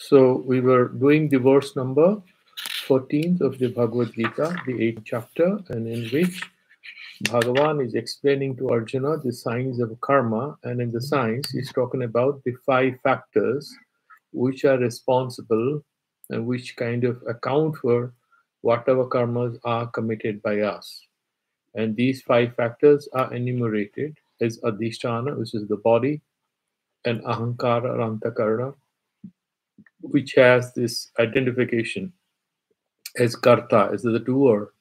So we were doing the verse number 14th of the Bhagavad Gita, the 8th chapter, and in which Bhagavan is explaining to Arjuna the signs of karma, and in the signs he's talking about the 5 factors which are responsible and which kind of account for whatever karmas are committed by us. And these 5 factors are enumerated as Adhisthana, which is the body, and Ahankara or Antakarana, which has this identification as karta, as the doer,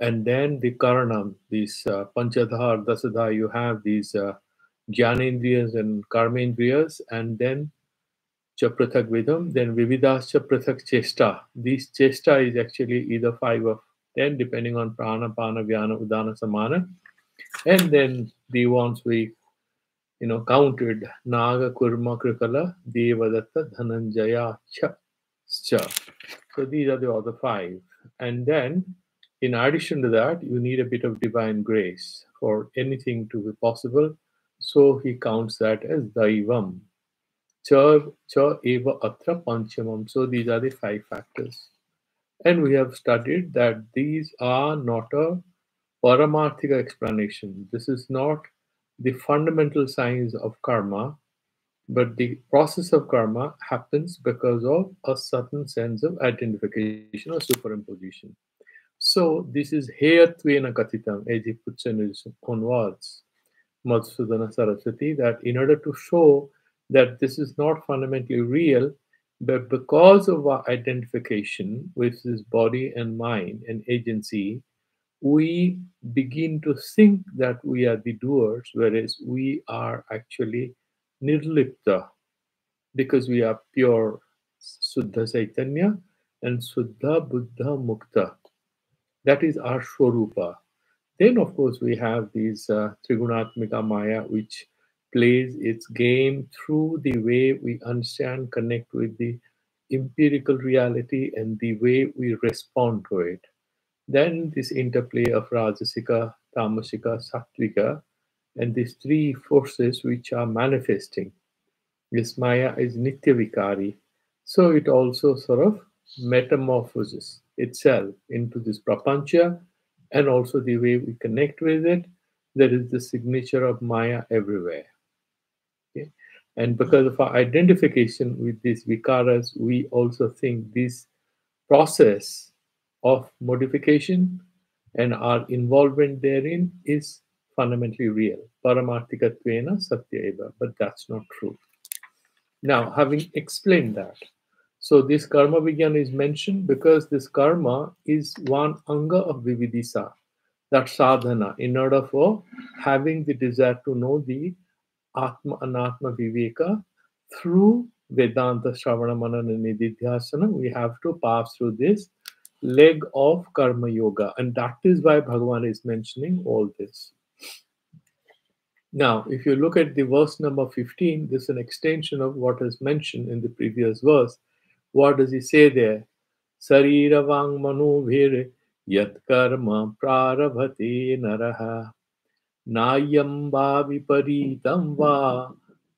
and then the karanam, these panchadha or dasadha, you have these jnanendriyas and karmendriyas, and then cha prathak vidam, then vividas cha prathak chesta. These chesta is actually either 5 or 10, depending on prana, pana, vyana, udana, samana. And then the ones we counted: Naga, Kurma, Krikala, Devadatta, Dhananjaya, Cha. So these are the other 5. And then, in addition to that, you need a bit of divine grace for anything to be possible. So he counts that as Daivam. Cha eva atra panchamam. So these are the 5 factors. And we have studied that these are not a paramarthika explanation. This is not the fundamental signs of karma, but the process of karma happens because of a certain sense of identification or superimposition. So this is heyatvena katitam, as he puts in his own words, Madhusudana Saraswati, that in order to show that this is not fundamentally real, but because of our identification with this body and mind and agency, we begin to think that we are the doers, whereas we are actually nirlipta, because we are pure Suddha Chaitanya and Suddha Buddha Mukta. That is our Swarupa. Then, of course, we have these Trigunatmika Maya, which plays its game through the way we understand, connect with the empirical reality and the way we respond to it. Then this interplay of Rajasika, Tamasika, Sattvika, and these 3 forces which are manifesting. This Maya is Nitya Vikari. So it also sort of metamorphoses itself into this Prapancha, and also the way we connect with it. There is the signature of Maya everywhere. Okay? And because of our identification with these Vikaras, we also think this process of modification and our involvement therein is fundamentally real. Paramarthikatvena satya eva. But that's not true. Now, having explained that, so this karma vigyan is mentioned because this karma is one anga of vividisa, that sadhana, in order for having the desire to know the atma anatma viveka through Vedanta Shravana Manana Nididhyasana, we have to pass through this leg of karma yoga, and that is why Bhagavan is mentioning all this. Now, if you look at the verse number 15, this is an extension of what is mentioned in the previous verse. What does he say there? Sarira vang manu vir yat karma prarabhati naraha nayam va viparitam va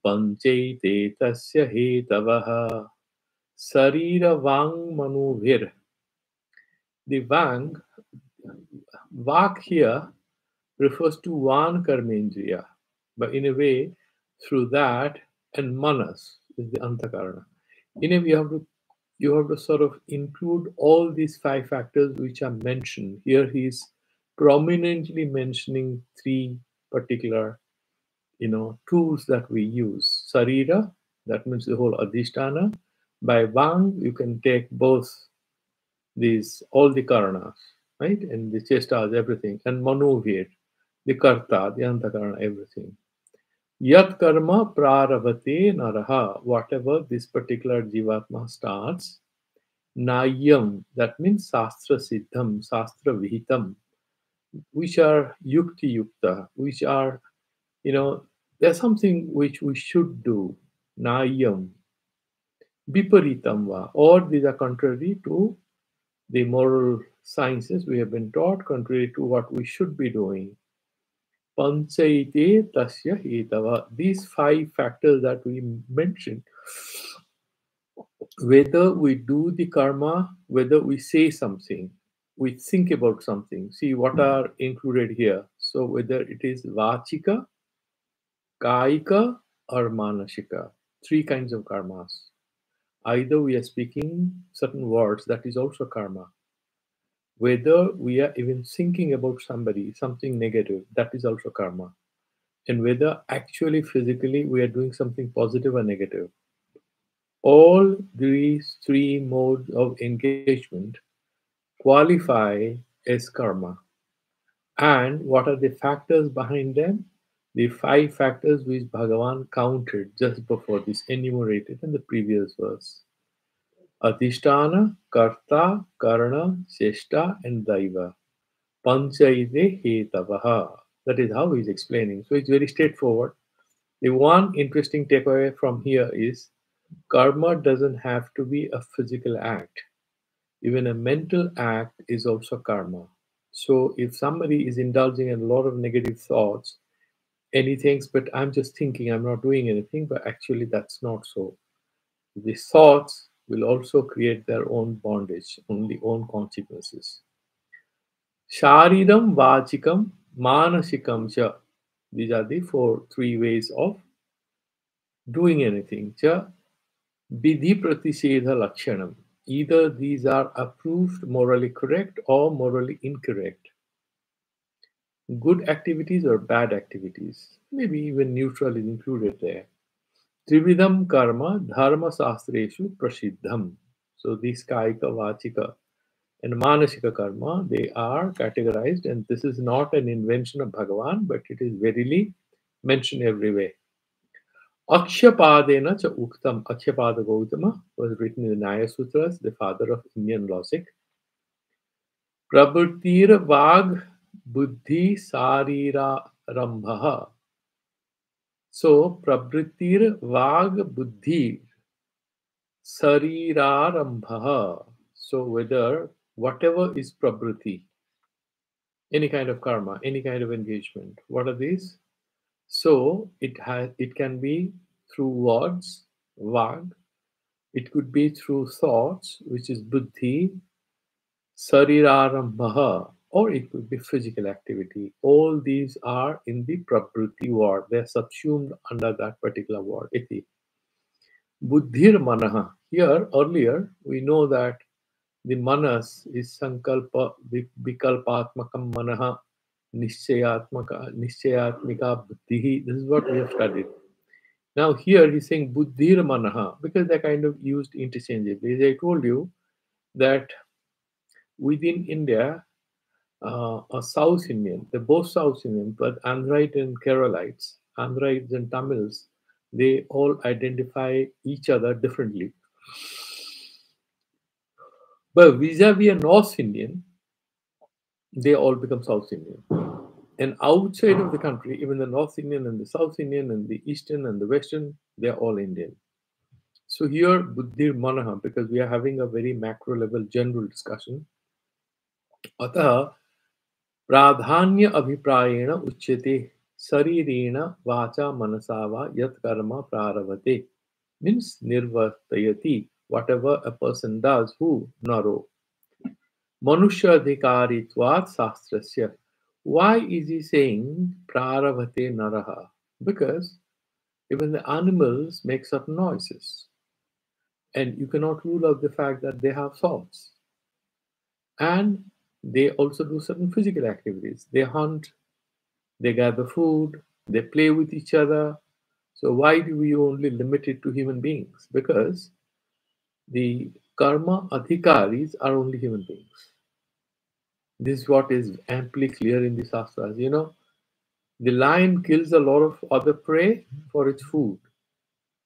panchaite tasya hetavaha. Sarira vang manu vir. The vang, vak here refers to one karmendriya, but in a way, through that, and manas is the antakarana. In a way, you have to sort of include all these 5 factors which are mentioned. Here he is prominently mentioning 3 particular tools that we use. Sarira, that means the whole adhisthana. By Vang, you can take both these, all the karanas, right? And the chestas, everything. And Manuvir, the karta, the antakarana, everything. Yat karma praravate naraha, whatever this particular jivatma starts. Nayam, that means sastra siddham, sastra vihitam, which are yukti yukta, which are, there's something which we should do. Nayam, viparitam va, or these are contrary to the moral sciences we have been taught, contrary to what we should be doing. Panchaite tasya hetava. These 5 factors that we mentioned Whether we do the karma, whether we say something, we think about something. See what are included here. So whether it is vachika, kaika, or manasika, three kinds of karmas. Either we are speaking certain words, that is also karma. Whether we are even thinking about somebody, something negative, that is also karma. And whether actually physically we are doing something positive or negative. All these three modes of engagement qualify as karma. And what are the factors behind them? The five factors which Bhagavan counted just before this, enumerated in the previous verse. Adhisthana, Karta, Karana, Sheshta, and Daiva. Panchaide Hetavaha. That is how he's explaining. So it's very straightforward. The one interesting takeaway from here is karma doesn't have to be a physical act. Even a mental act is also karma. So if somebody is indulging in a lot of negative thoughts and he thinks, but I'm just thinking, I'm not doing anything, but actually that's not so. The thoughts will also create their own bondage, only own consequences. Sharidam, Vachikam, Manasikam cha. These are the three ways of doing anything. Cha Vidhi Pratiseda Lakshanam. Either these are approved morally correct or morally incorrect. Good activities or bad activities. Maybe even neutral is included there. Trividham karma dharma sastreshu prasiddham. So these kaika, vachika, and manasika karma, they are categorized, and this is not an invention of Bhagavan, but it is verily mentioned everywhere. Akshapadena cha uktam. Akshapada Gautama was written in the Nyaya Sutras, the father of Indian logic. Prabhutir vag buddhi sarira rambha. So prabhutir vag buddhi sarira rambha. So whether whatever is prabhuti, any kind of karma, any kind of engagement, what are these? So it can be through words, vag. It could be through thoughts, which is buddhi, sarirarambha, or it could be physical activity. All these are in the prabriti word. They are subsumed under that particular word, iti. Buddhir manaha. Here, earlier, we know that the manas is sankalpa vikalpatmakam manaha nischayatmika buddhihi. This is what we have studied. Now here he's saying buddhir manaha because they're kind of used interchangeably. As I told you that within India, a South Indian, they're both South Indian, but Andhrites and Keralites, Andhrites and Tamils, they all identify each other differently. But vis-a-vis a North Indian, they all become South Indian. And outside of the country, even the North Indian and the South Indian and the Eastern and the Western, they're all Indian. So here, Buddhir Manaha, because we are having a very macro level general discussion, अतः प्राधान्य अभिप्रायेण उच्यते शरीरेण वाचा मनसा वा यत् कर्म प्रारभते means nirvartayati, whatever a person does, who naro manusya adhikaritvat sastrasya. Why is he saying prarabhate naraha? Because even the animals make certain noises, and you cannot rule out the fact that they have thoughts. And they also do certain physical activities. They hunt, they gather food, they play with each other. So why do we only limit it to human beings? Because the karma adhikaris are only human beings. This is what is amply clear in the Shastras. You know, the lion kills a lot of other prey for its food.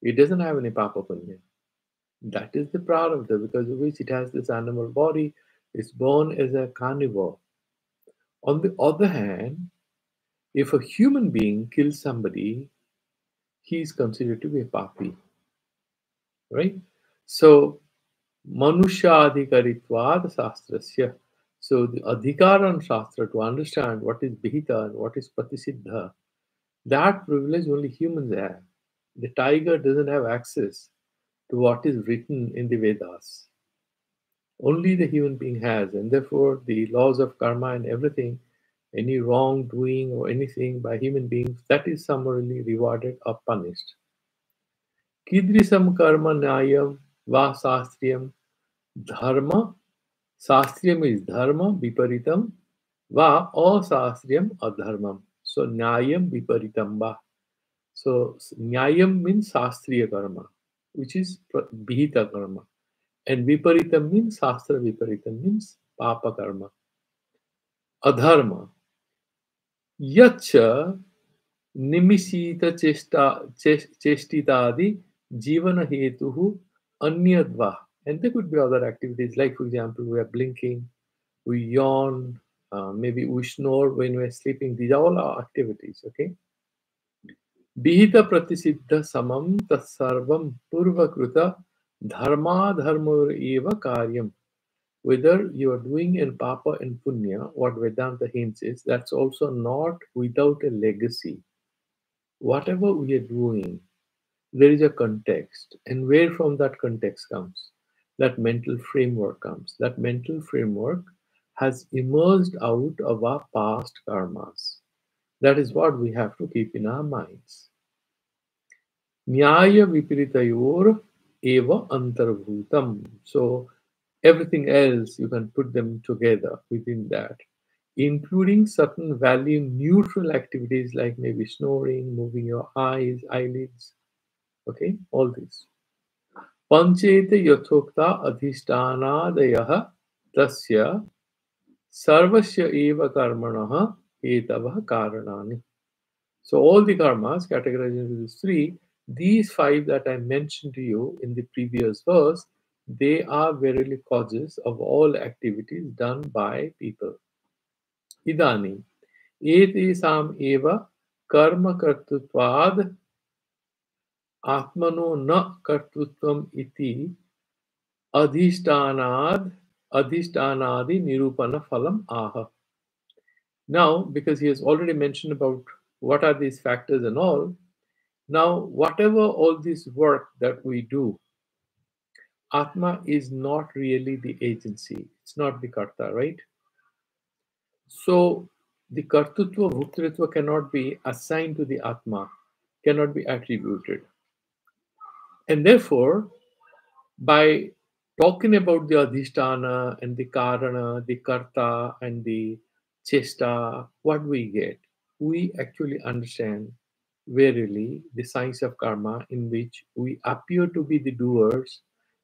It doesn't have any papa punya. That is the prarabdha because of which it has this animal body. It's born as a carnivore. On the other hand, if a human being kills somebody, he is considered to be a papi, right? So, manusha adhikaritvad shastrasya. So, the adhikaran shastra, to understand what is bihita and what is patisiddha, that privilege only humans have. The tiger doesn't have access to what is written in the Vedas. Only the human being has, and therefore the laws of karma and everything, any wrongdoing or anything by human beings, that is summarily rewarded or punished. Kidrisam karma nyayam va sastriyam dharma. Sastriyam is dharma, viparitam, va asastriyam adharmam. So nyayam viparitam va. So nyayam means sastriya karma, which is bihita karma. And viparitam means sastra viparitam means papa karma. Adharma. Yacha nimisita chestitadi jivana hetuhu anyadva. And there could be other activities, like, for example, we are blinking, we yawn, maybe we snore when we're sleeping. These are all our activities, okay? Bihita pratisiddha samam tatsarvam purvakruta dharma dharmur eva karyam. Whether you are doing in papa and punya, what Vedanta hints is that's also not without a legacy. Whatever we are doing, there is a context, and where from that context comes, that mental framework comes. That mental framework has emerged out of our past karmas. That is what we have to keep in our minds. Nyaya vipiritayor eva antarbhutam. So everything else you can put them together within that, including certain value neutral activities like maybe snoring, moving your eyes, eyelids. Okay, all this. Panchete yathokta adhishtanadayah tasya sarvasya eva karmanah etavah karanani. So all the karmas categorized into these three, these five that I mentioned to you in the previous verse, they are verily causes of all activities done by people. Idani, etisam eva karma kartutvad atmano na kartutvam iti adhishtanad adhishtanadi nirupana phalam aha. Now, because he has already mentioned about what are these factors and all, now whatever all this work that we do, Atma is not really the agency. It's not the karta, right? So the kartutva, bhuktritva cannot be assigned to the Atma, cannot be attributed. And therefore, by talking about the adhisthana and the karana, the karta and the chesta, what we get, we actually understand verily the science of karma in which we appear to be the doers,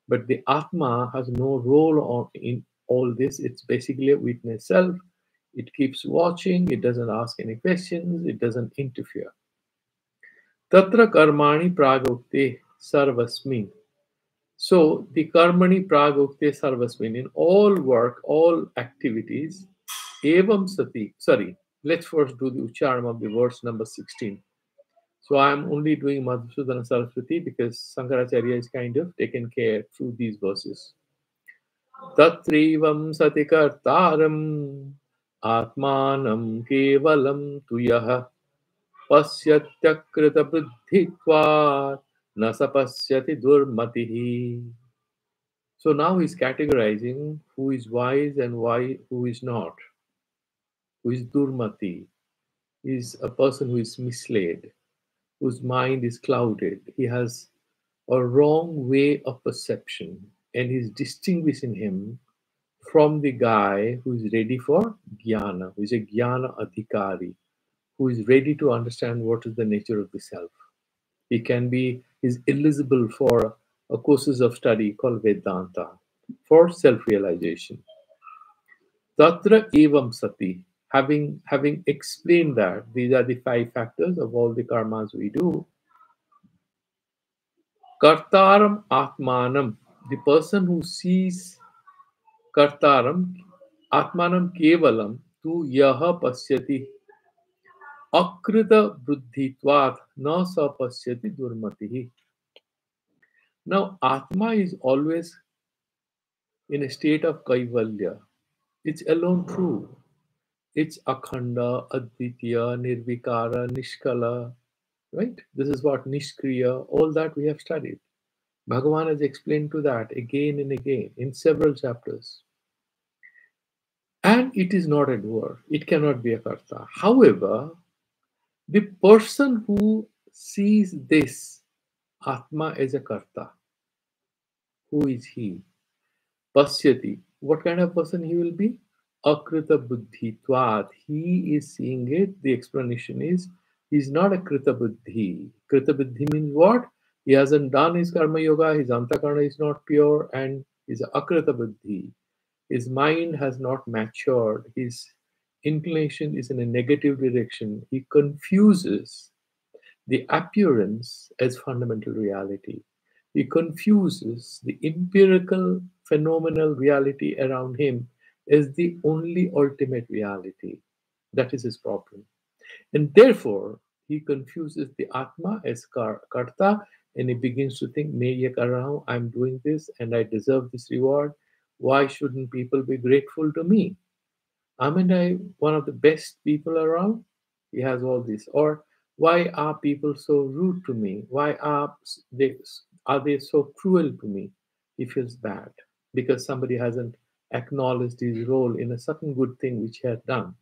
but the Atma has no role in all this. It's basically a witness self. It keeps watching, it doesn't ask any questions, it doesn't interfere. Tatra karmani pragukte sarvasmin. So the karmani pragukte sarvasmin, in all work, all activities, evam sati. Sorry, let's first do the ucharam of the verse number 16. So I'm only doing Madhusudana Saraswati because Sankaracharya is kind of taken care through these verses. Tatrivam sati kartaram atmanam kevalam tuyaha pasyatyakrita buddhitva nasapasyati durmatihi. So now he's categorizing who is wise and who is not. Who is durmati? Is a person who is misled, whose mind is clouded. He has a wrong way of perception, and he's distinguishing him from the guy who is ready for jnana, who is a jnana adhikari, who is ready to understand what is the nature of the self. He can be is eligible for a courses of study called Vedanta for self-realization. Tatra evam sati. Having explained that these are the five factors of all the karmas we do, kartaram atmanam, the person who sees kartaram atmanam kevalam tu yaha pasyati akrita buddhitvat na sa pasyati durmatihi. Now, Atma is always in a state of kaivalya. It's alone true. It's akhanda, advitya, nirvikara, nishkala, right? This is what nishkriya, all that we have studied. Bhagavan has explained to that again and again in several chapters. And it is not a doer. It cannot be a karta. However, the person who sees this Atma as a karta, who is he? Pasyati. What kind of person he will be? Akrita buddhi tvat. He is seeing it. The explanation is he's not a krita buddhi. Krita buddhi means what? He hasn't done his karma yoga, his antakarna is not pure, and he's akrita buddhi. His mind has not matured. His inclination is in a negative direction. He confuses the appearance as fundamental reality. He confuses the empirical phenomenal reality around him as the only ultimate reality. That is his problem. And therefore, he confuses the Atma as Karta, and he begins to think, Meye kar raha hu, I'm doing this and I deserve this reward. Why shouldn't people be grateful to me? Am I one of the best people around? He has all this. Or why are people so rude to me? Why are they so cruel to me? He feels bad because somebody hasn't acknowledged his role in a certain good thing which he had done.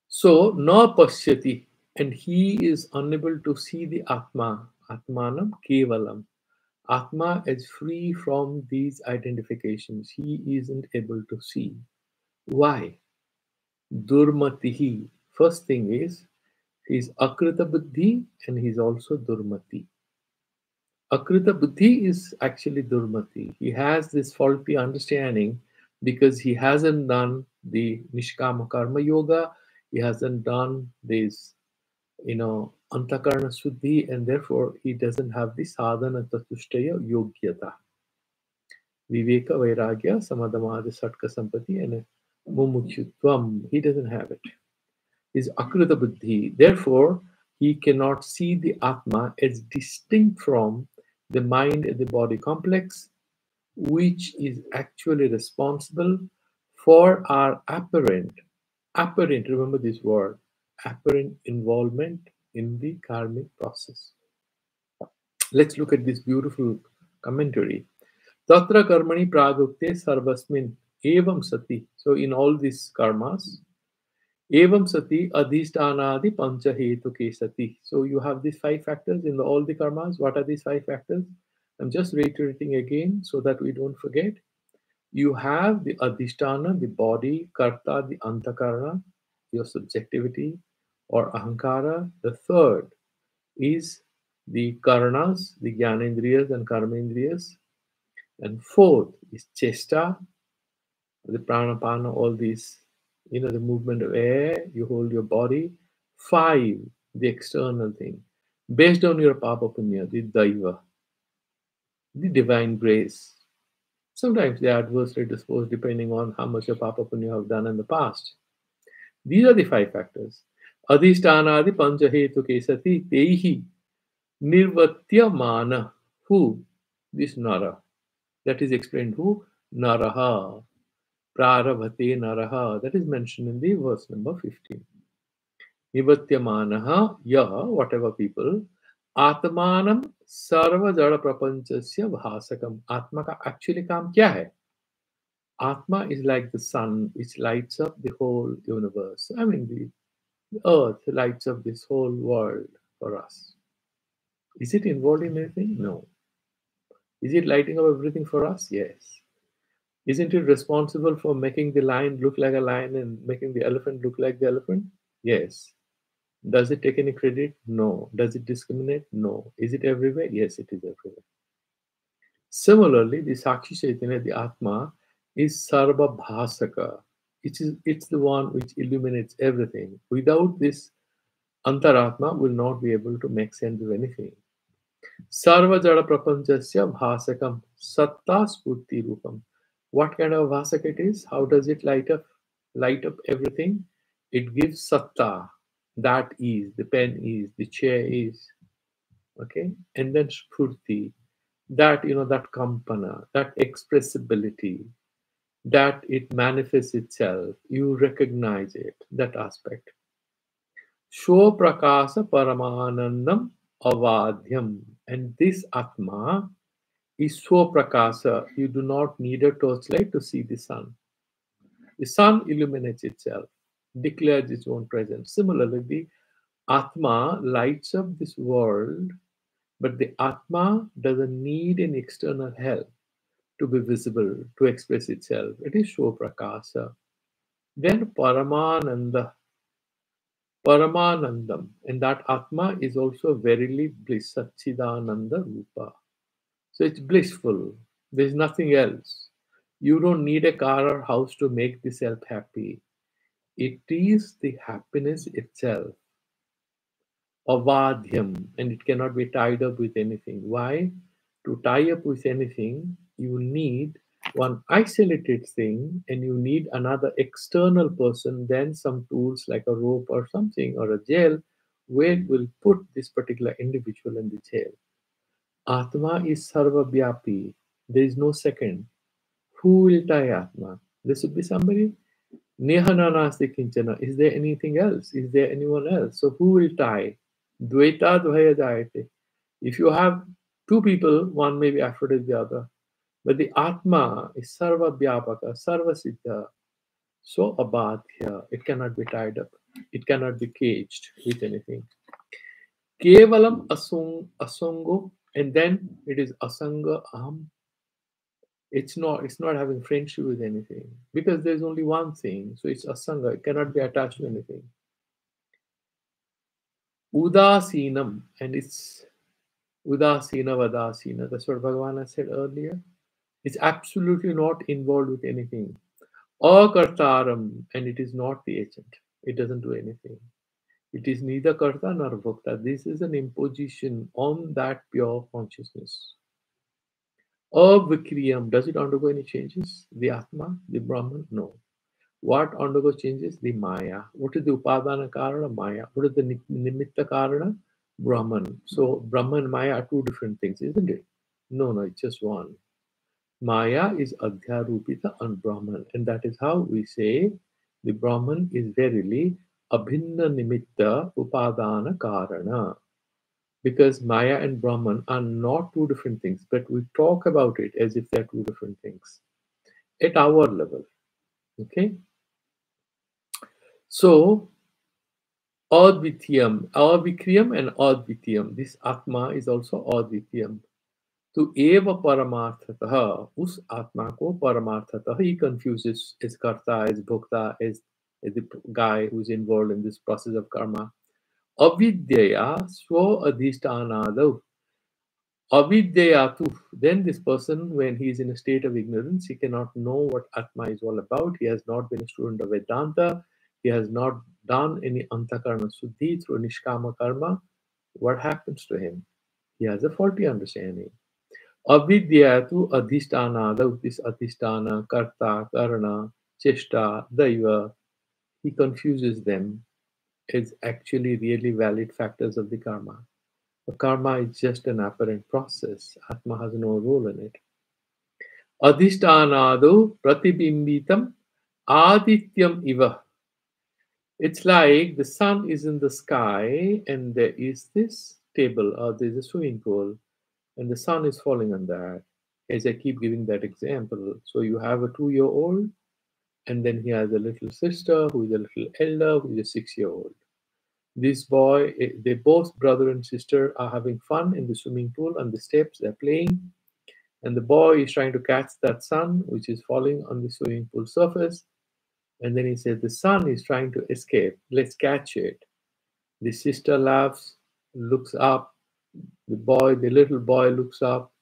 So na pasyati, and he is unable to see the Atma, Atmanam Kevalam. Atma is free from these identifications. He isn't able to see. Why? Durmatihi. First thing is, he's Akrita Buddhi and he's also Durmati. Akrita Buddhi is actually Durmati. He has this faulty understanding because he hasn't done the Nishkama Karma Yoga, he hasn't done this, Antakarna Suddhi, and therefore he doesn't have the Sadhana Tatushtaya Yogyata. Viveka Vairagya Samadhamadi Satka Sampati and Mumukshyutvam. He doesn't have it. Is Akrita Buddhi. Therefore, he cannot see the Atma as distinct from the mind and the body complex, which is actually responsible for our apparent, remember this word, apparent involvement in the karmic process. Let's look at this beautiful commentary. Tatra karmani pragukte sarvasmin evam sati. So in all these karmas, evam sati adhishtanadi panchahetuke sati. So you have these 5 factors in all the karmas. What are these 5 factors? I'm just reiterating again so that we don't forget. You have the adhishtana, the body, karta, the antakarana, your subjectivity or ahankara. The third is the karanas, the jnanendriyas and karmendriyas. And fourth is chesta, the pranapana, all these, the movement of air, you hold your body. 5, the external thing. Based on your papa punya, the daiva, the divine grace. Sometimes they are adversely disposed depending on how much your papa punya you have done in the past. These are the 5 factors. Adhishtanadi panchahetuke sati tehi nirvatyamana. Who? This Nara. That is explained who? Naraha. Prarabhate Naraha. That is mentioned in the verse number 15. Nivatyamanaha yaha, whatever people. Atmanam sarva jada prapanchasya bhasakam. Atma ka actually काम क्या है? Atma is like the sun which lights up the whole universe. I mean, the earth lights up this whole world for us. Is it involved in anything? No. Is it lighting up everything for us? Yes. Isn't it responsible for making the lion look like a lion and making the elephant look like the elephant? Yes. Does it take any credit? No. Does it discriminate? No. Is it everywhere? Yes, it is everywhere. Similarly, the Sakshi Chaitanya, the Atma, is Sarva Bhasaka. It's the one which illuminates everything. Without this, Antaratma will not be able to make sense of anything. Sarva Jada Prapanchasya Bhasakam Satta Spurti Rupam. What kind of bhasak it is? How does it light up everything? It gives satta, that is, the pen is, the chair is. Okay? And then spurti, that that kampana, that expressibility, that it manifests itself, you recognize it, that aspect. Sho prakasa paramanandam avadhyam. And this Atma is Swaprakasa. You do not need a torchlight to see the sun. The sun illuminates itself, declares its own presence. Similarly, the Atma lights up this world, but the Atma doesn't need an external help to be visible, to express itself. It is Swaprakasa. Then Paramanandam, and that Atma is also verily bliss, Satchidananda Rupa. So it's blissful. There's nothing else. You don't need a car or house to make the self happy. It is the happiness itself, avadhyam, and it cannot be tied up with anything. Why? To tie up with anything, you need one isolated thing and you need another external person, then some tools like a rope or something or a jail where it will put this particular individual in the jail. Atma is sarva vyapi. There is no second. Who will tie Atma? There should be somebody. Nehananasti kinchana. Is there anything else? Is there anyone else? So who will tie? Dvaita dvaya jayate. If you have two people, one may be afraid of the other. But the Atma is sarva vyapaka, sarva siddha. So abadhya. It cannot be tied up. It cannot be caged with anything. Kevalam asango, and then it is asanga aham. It's not having friendship with anything because there's only one thing. So it's asanga. It cannot be attached to anything. Udasinam, and it's udasina vadasina. That's what Bhagavan has said earlier. It's absolutely not involved with anything. Akartaram, and it is not the agent. It doesn't do anything. It is neither karta nor bhokta. This is an imposition on that pure consciousness. Avikriyam, does it undergo any changes? The Atma, the Brahman? No. What undergoes changes? The Maya. What is the Upadana Karana? Maya. What is the Nimitta Karana? Brahman. So Brahman and Maya are two different things, isn't it? No, it's just one. Maya is Adhyarupita and Brahman. And that is how we say the Brahman is verily Abhinna Nimitta Upadana Karana. Because Maya and Brahman are not two different things, but we talk about it as if they're two different things at our level. Okay? So, Advityam, Avikriyam and Advityam. This Atma is also Advityam. To eva paramarthataha, us Atma ko paramarthataha, he confuses as karta, as bhokta, as the guy who's involved in this process of karma. Avidyaya swa adhishtanadav. Avidyayatu. Then this person, when he is in a state of ignorance, he cannot know what Atma is all about. He has not been a student of Vedanta. He has not done any antakarna suddhi through nishkama karma. What happens to him? He has a faulty understanding. Avidyatu adhishtanada, this adhishtana, karta, karana, cheshta, daiva, he confuses them as actually really valid factors of the karma. The karma is just an apparent process. Atma has no role in it. Adhishtanadu pratibimbitam adityam iva. It's like the sun is in the sky and there is this table or there's a swimming pool and the sun is falling on that. As I keep giving that example. So you have a 2-year-old and then he has a little sister who is a little elder, who is a 6-year-old. This boy, they both brother and sister are having fun in the swimming pool on the steps, they're playing. And the boy is trying to catch that sun, which is falling on the swimming pool surface. And then he said, the sun is trying to escape. Let's catch it. The sister laughs, looks up. The little boy looks up.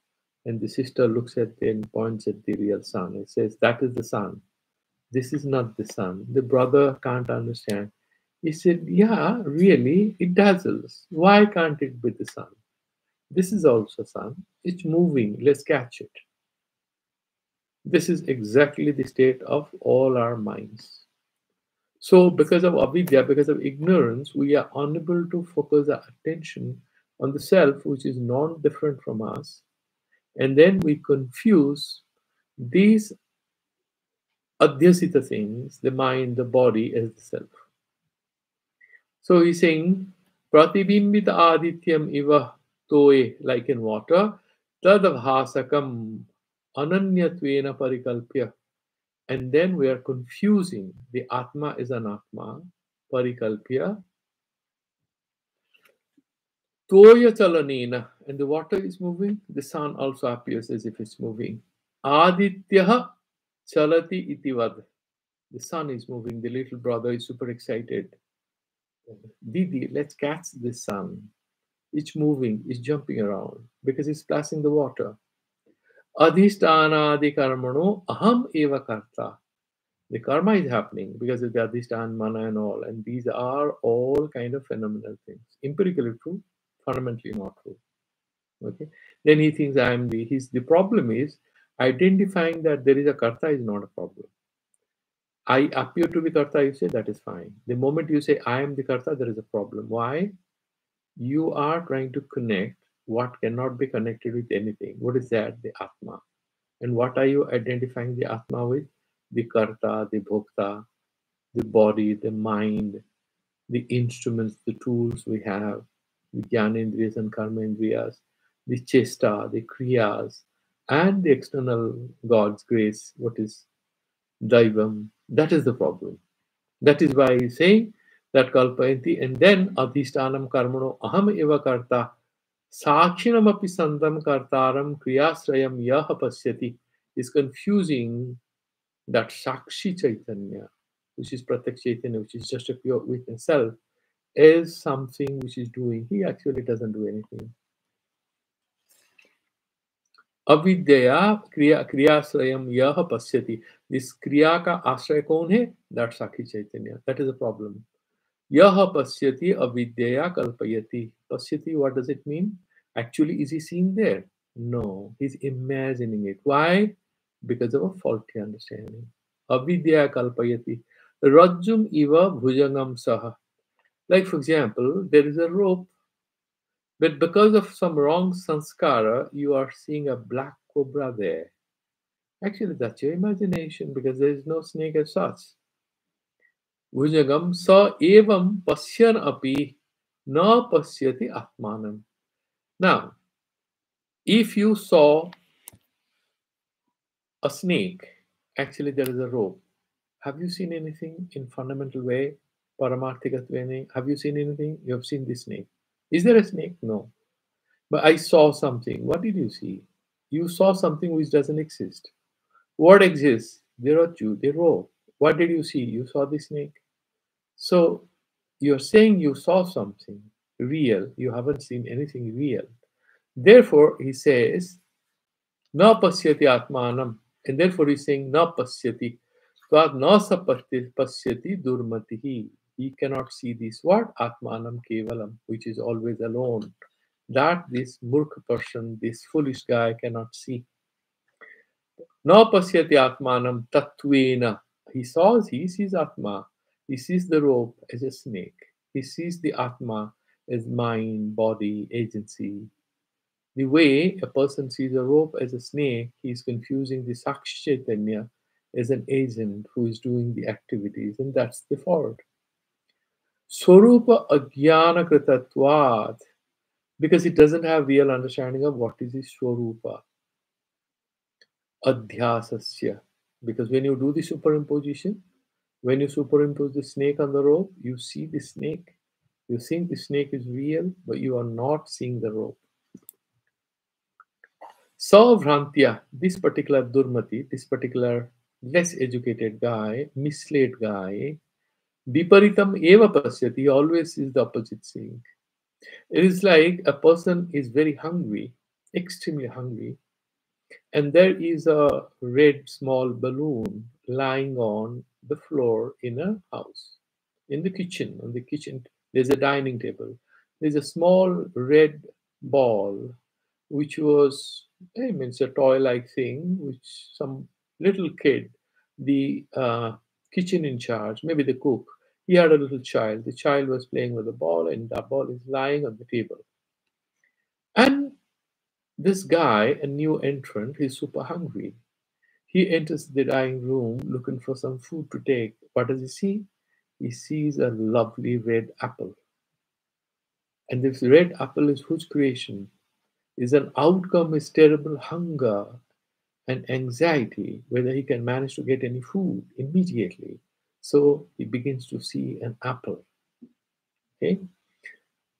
And the sister looks at it and points at the real sun. It says, that is the sun. This is not the sun. The brother can't understand. He said, yeah, really, it dazzles. Why can't it be the sun? This is also sun. It's moving. Let's catch it. This is exactly the state of all our minds. So because of avidya, because of ignorance, we are unable to focus our attention on the self, which is non-different from us. And then we confuse these adhyasita things, the mind, the body, as the self. So he's saying, Pratibimbita adityam iva. toye, like in water, tadavhasakam ananyatvena parikalpya. And then we are confusing the Atma is an Atma, parikalpya, toya chalanena, and the water is moving, the sun also appears as if it's moving. Adityaha chalati itivad. The sun is moving, the little brother is super excited. Didi, let's catch the sun. It's moving, it's jumping around because it's splashing the water. Adhishtanadi karmano aham eva karta. The karma is happening because of the adhishtan, mana, and all. And these are all kind of phenomenal things. Empirically true, fundamentally not true. Okay. Then he thinks I am the problem is identifying that there is a karta is not a problem. I appear to be karta, you say that is fine. The moment you say I am the karta, there is a problem. Why? You are trying to connect what cannot be connected with anything. What is that? The Atma. And what are you identifying the Atma with? The Karta, the Bhokta, the body, the mind, the instruments, the tools we have, the Jnanendriyas and Karmendriyas, the Chesta, the Kriyas, and the external God's grace, what is Daivam. That is the problem. That is why he's saying that Kalpayanti, and then Adhishtanam Karmano Aham Eva Karta Sakshinam api Santam Kartaram Kriyasrayam Yaha Pasyati is confusing that Sakshi Chaitanya, which is Pratyek Chaitanya, which is just a pure witness self, is something which is doing. He actually doesn't do anything. Avidya Kriyasrayam Yaha Pasyati. This Kriya ka Asray kaun hai? That's Sakshi Chaitanya. That is a problem. Yaha pasyati avidya kalpayati. Pasyati, what does it mean? Actually, is he seeing there? No, he's imagining it. Why? Because of a faulty understanding. Avidya kalpayati. Rajjum iva bhujangam saha. Like, for example, there is a rope, but because of some wrong sanskara, you are seeing a black cobra there. Actually, that's your imagination because there is no snake as such. Bhujagam sa evam pasyan api na pasyati atmanam. Now, if you saw a snake, actually there is a rope. Have you seen anything in fundamental way? Paramarthikatvene? Have you seen anything? You have seen the snake. Is there a snake? No. But I saw something. What did you see? You saw something which doesn't exist. What exists? There are two, the rope. What did you see? You saw the snake. So you're saying you saw something real, you haven't seen anything real. Therefore, he says, na pasyati atmanam, and therefore he's saying na pasyati. Tvad na sa pasyati durmatihi. He cannot see this what? Atmanam kevalam, which is always alone. That this murkha person, this foolish guy cannot see. Na pasyati atmanam tatvena. He sees Atma. He sees the rope as a snake. He sees the Atma as mind, body, agency. The way a person sees a rope as a snake, he is confusing the Sakshi Chaitanya as an agent who is doing the activities, and that's the fault. Swarupa Ajnana Kritatvat, because it doesn't have real understanding of what is the Swarupa. Adhyasasya, because when you do the superimposition, when you superimpose the snake on the rope, you see the snake. You think the snake is real, but you are not seeing the rope. Savrantia, this particular Durmati, this particular less educated guy, misled guy, Viparitam eva pasyati, always is the opposite thing. It is like a person is very hungry, extremely hungry, and there is a red small balloon lying on the floor in a house. In the kitchen, on the kitchen, there's a dining table. There's a small red ball, which was, I mean, it's a toy-like thing, which some little kid, the kitchen in charge, maybe the cook, he had a little child. The child was playing with the ball, and the ball is lying on the table. And this guy, a new entrant, he's super hungry. He enters the dining room looking for some food to take. What does he see? He sees a lovely red apple. And this red apple is whose creation? is an outcome is terrible hunger and anxiety, whether he can manage to get any food immediately. So he begins to see an apple. Okay?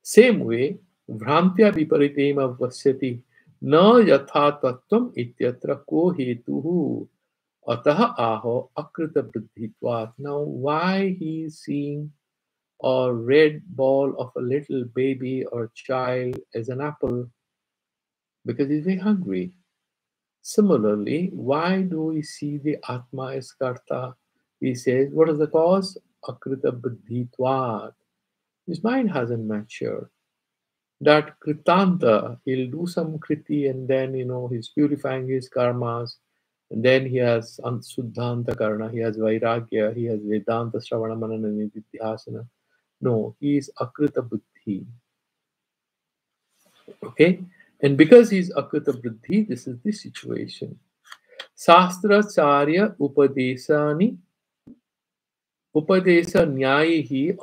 Same way, Bhrantya viparitema vasyati na yatha tattvam ityatra ko hetuhu ataha aho akrita buddhitvat. Now, why he is seeing a red ball of a little baby or child as an apple? Because he's very hungry. Similarly, why do we see the Atma as Karta? He says, what is the cause? Akrita buddhitvat. His mind hasn't matured. That Kritanta, he'll do some Kriti and then, he's purifying his karmas. And then he has Suddhanta Karna, he has Vairagya, he has Vedanta Shravana Manana Nididhyasana. No, he is Akrita Buddhi. Okay? And because he's Akrita Buddhi, this is the situation. Sastra Charya Upadesani Upadesa Nyayihi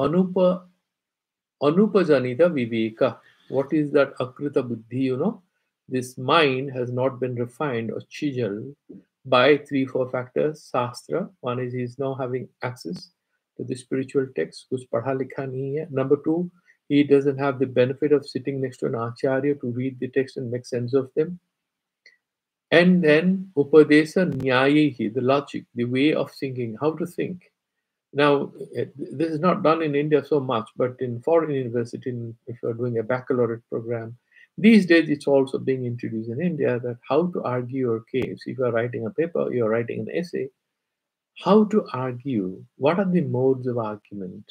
Anupajanita Viveka. What is that Akrita Buddhi? This mind has not been refined or chiseled by 3-4 factors. Shastra, one is he's now having access to the spiritual text, kuch padha likha nahi hai. Number 2, he doesn't have the benefit of sitting next to an acharya to read the text and make sense of them. And then Upadesa Nyayihi, the logic, the way of thinking, how to think. Now, this is not done in India so much, but in foreign university, if you're doing a baccalaureate program, these days it's also being introduced in India that how to argue your case. If you're writing a paper, you're writing an essay, how to argue, what are the modes of argument.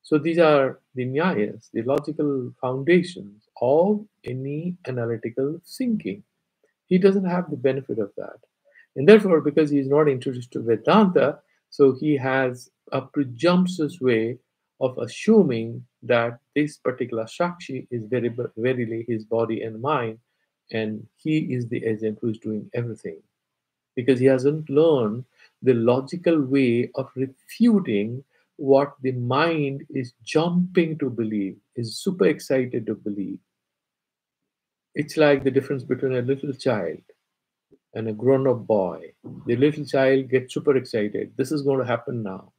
So these are the nyayas, the logical foundations of any analytical thinking. He doesn't have the benefit of that. And therefore, because he is not introduced to Vedanta, so he has a presumptuous way of assuming that this particular Shakshi is verily his body and mind, and he is the agent who is doing everything. Because he hasn't learned the logical way of refuting what the mind is jumping to believe, is super excited to believe. It's like the difference between a little child and a grown-up boy. The little child gets super excited. This is going to happen now.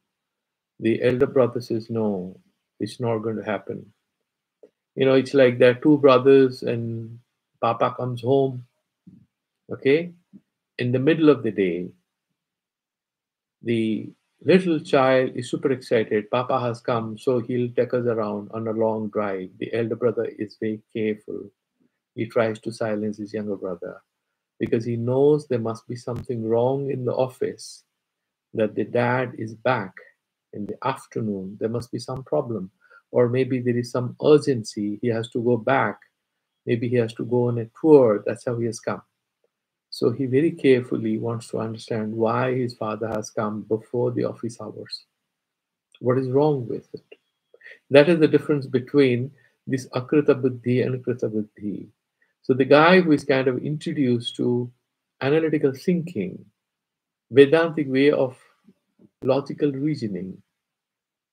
The elder brother says, no, it's not going to happen. It's like there are two brothers and Papa comes home, okay? In the middle of the day, the little child is super excited. Papa has come, so he'll take us around on a long drive. The elder brother is very careful. He tries to silence his younger brother because he knows there must be something wrong in the office, that the dad is back in the afternoon. There must be some problem. Or maybe there is some urgency. He has to go back. Maybe he has to go on a tour. That's how he has come. So he very carefully wants to understand why his father has come before the office hours. What is wrong with it? That is the difference between this Akrita Buddhi and Krita Buddhi. So the guy who is kind of introduced to analytical thinking, Vedantic way of logical reasoning,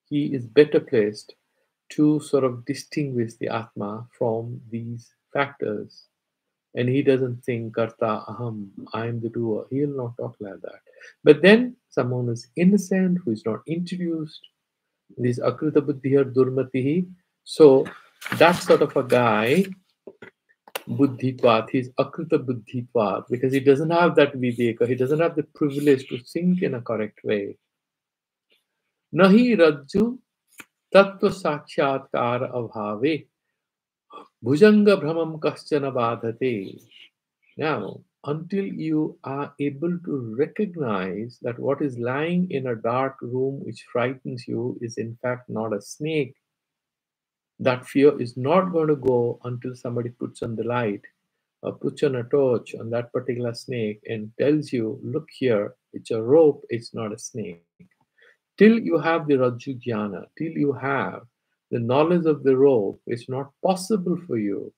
he is better placed to sort of distinguish the Atma from these factors. And he doesn't think Karta Aham, I am the doer. He will not talk like that. But then someone is innocent, who is not introduced, this Akrita Buddhi or Durmatihi. So that sort of a guy, Buddhitvat, he's Akrita Buddhitvat, because he doesn't have that Videka, he doesn't have the privilege to think in a correct way. Nahi Rajju Tattva Sakshatkar Abhave Bhujanga Brahmam Kaschana Badhate. Now, until you are able to recognize that what is lying in a dark room which frightens you is in fact not a snake, that fear is not going to go until somebody puts on the light or puts on a torch on that particular snake and tells you, look here, it's a rope, it's not a snake. Till you have the Rajju Jnana, till you have the knowledge of the rope, it's not possible for you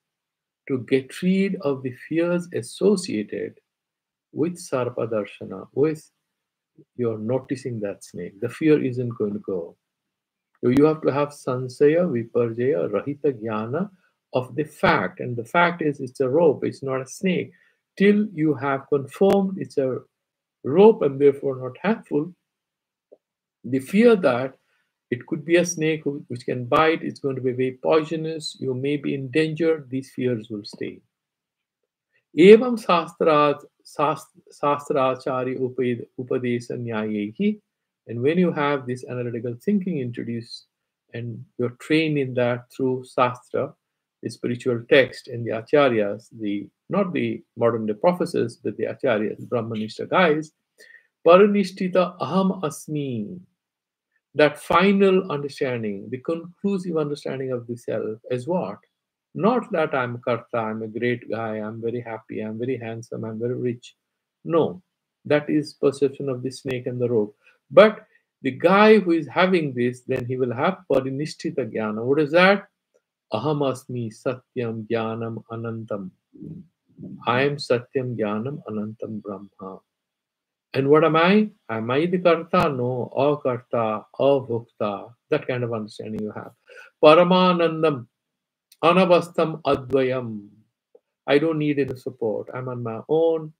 to get rid of the fears associated with Sarpa Darshana, with your noticing that snake. The fear isn't going to go. So you have to have Sansaya, Viparjaya, Rahita Jnana of the fact, and the fact is it's a rope, it's not a snake. Till you have confirmed it's a rope and therefore not harmful, the fear that it could be a snake which can bite, it's going to be very poisonous, you may be in danger, these fears will stay. Evam Sastrachari Upadesa Nyayehi. And when you have this analytical thinking introduced and you're trained in that through Sastra, the spiritual text, and the Acharyas, the not the modern day professors, but the Acharyas, Brahmanishta guys, Paranishtita Aham Asmi, that final understanding, the conclusive understanding of the self as what? Not that I'm Karta, I'm a great guy, I'm very happy, I'm very handsome, I'm very rich. No, that is perception of the snake and the rope. But the guy who is having this, then he will have Parinishtita Jnana. What is that? Aham asmi satyam jnanam anantam. I am satyam jnanam anantam brahma. And what am I? Am I the karta? No. Akarta, avokta. That kind of understanding you have. Paramanandam, anavastam advayam. I don't need any support. I'm on my own.